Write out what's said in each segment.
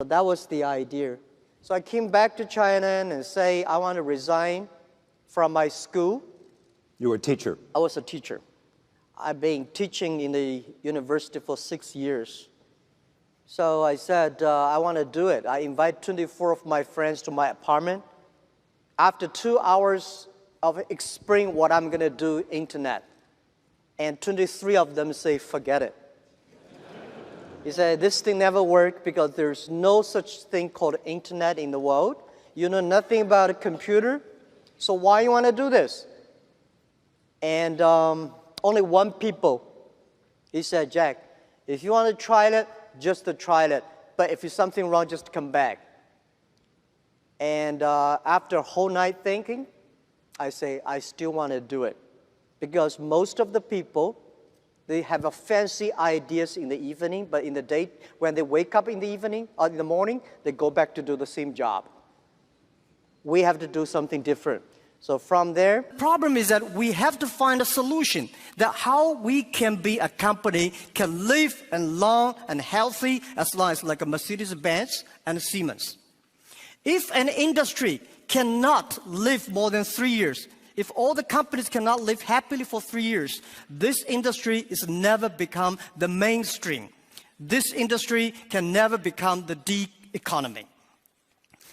So that was the idea. So I came back to China and say, I want to resign from my school. You were a teacher? I was a teacher. I've been teaching in the university for 6 years. So I said, I want to do it. I invite 24 of my friends to my apartment. After 2 hours of explaining what I'm going to do, internet, and 23 of them say, forget it. He said, this thing never worked because there's no such thing called internet in the world. You know nothing about a computer, so why you want to do this? And only one people, he said, Jack, if you want to try it, just to try it. But if there's something wrong, just come back. And after a whole night thinking, I say, I still want to do it. Because most of the people, they have a fancy ideas in the evening, but in the day, when they wake up in the evening or in the morning, they go back to do the same job. We have to do something different. So from there, problem is that we have to find a solution that how we can be a company can live and long and healthy as long as like a Mercedes-Benz and a Siemens. If an industry cannot live more than 3 years, if all the companies cannot live happily for 3 years, this industry is never become the mainstream. This industry can never become the D economy.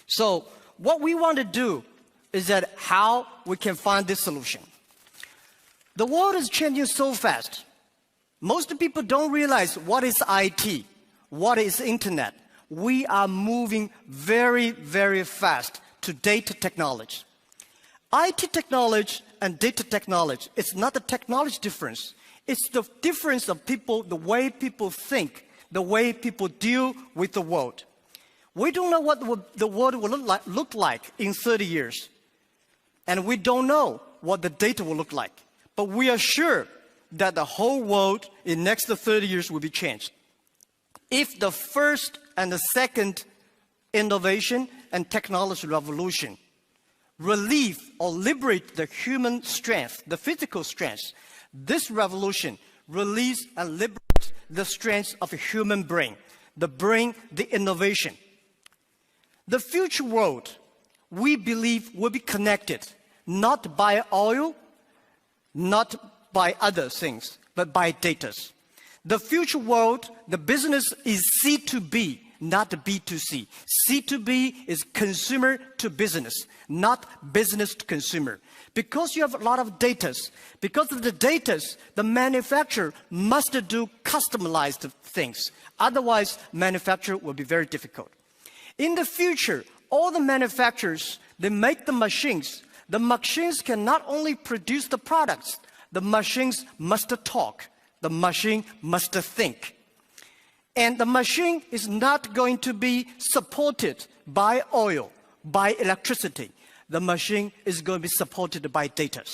So what we want to do is that how we can find this solution. The world is changing so fast. Most people don't realize what is IT, what is internet. We are moving very, very fast to data technology. IT technology and data technology, it's not the technology difference. It's the difference of people, the way people think, the way people deal with the world. We don't know what the world will look like in 30 years. And we don't know what the data will look like. But we are sure that the whole world in the next 30 years will be changed. If the first and the second innovation and technology revolution relieve or liberate the human strength, the physical strength, this revolution release and liberate the strength of a human brain, the innovation. The future world, we believe, will be connected, not by oil, not by other things, but by data. The future world, the business is C2B, not B2C. C2B is consumer to business, not business to consumer. Because you have a lot of data, because of the data, the manufacturer must do customized things. Otherwise, manufacture will be very difficult. In the future, all the manufacturers, they make the machines. The machines can not only produce the products, the machines must talk. The machine must think. And the machine is not going to be supported by oil, by electricity. The machine is going to be supported by data.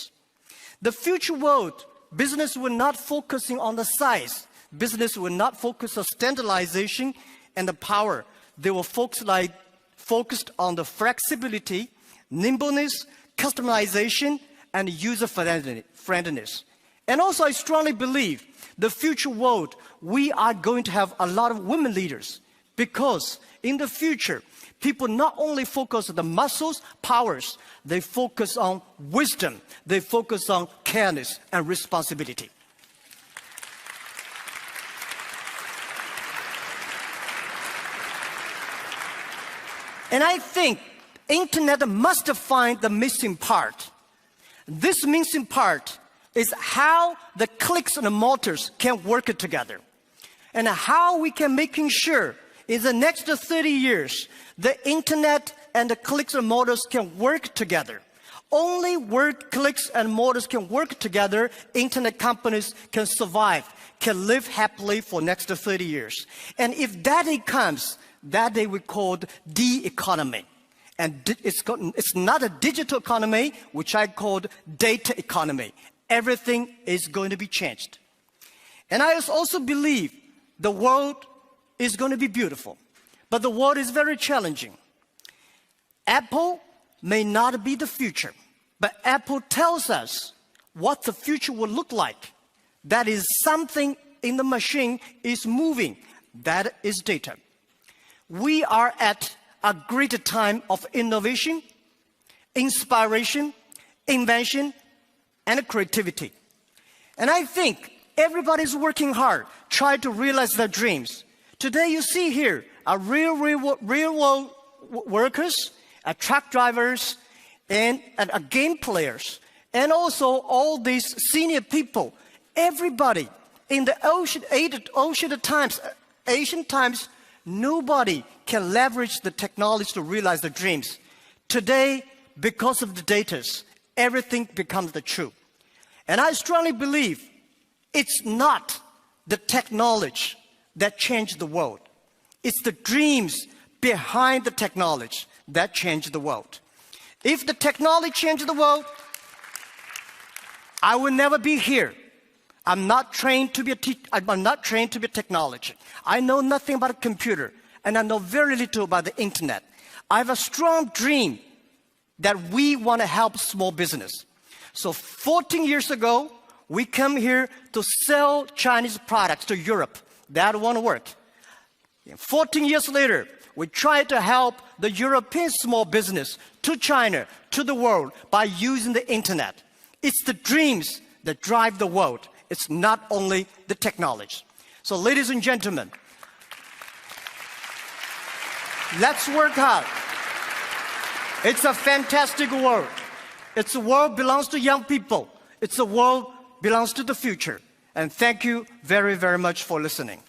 The future world, business will not focusing on the size. Business will not focus on standardization and the power. They will focused on the flexibility, nimbleness, customization, and user friendliness. And also, I strongly believe the future world, we are going to have a lot of women leaders because in the future, people not only focus on the muscles, powers, they focus on wisdom, they focus on careness and responsibility. And I think internet must find the missing part. This missing part is how the clicks and the motors can work together. And how we can making sure in the next 30 years, the internet and the clicks and motors can work together. Only where clicks and motors can work together, internet companies can survive, can live happily for next 30 years. And if that day comes, that day we called D economy. And it's not a digital economy, which I called data economy. Everything is going to be changed. And I also believe the world is going to be beautiful, but the world is very challenging. Apple may not be the future, but Apple tells us what the future will look like. That is something in the machine is moving. That is data. we are at a great time of innovation, inspiration, invention, and creativity. And I think everybody's working hard, trying to realize their dreams. Today you see here are real world workers, truck drivers, and game players, and also all these senior people. Everybody in the Asian times, nobody can leverage the technology to realize their dreams. Today, because of the data, everything becomes the truth. And I strongly believe it's not the technology that changed the world. It's the dreams behind the technology that changed the world. If the technology changed the world, I will never be here. I'm not trained to be a technology. I know nothing about a computer, and I know very little about the internet. I have a strong dream that we want to help small business. So 14 years ago, we come here to sell Chinese products to Europe. That won't work. 14 years later, we try to help the European small business to China, to the world, by using the internet. It's the dreams that drive the world. It's not only the technology. So ladies and gentlemen, let's work hard. It's a fantastic world. It's a world belongs to young people. It's a world belongs to the future. And thank you very, very much for listening.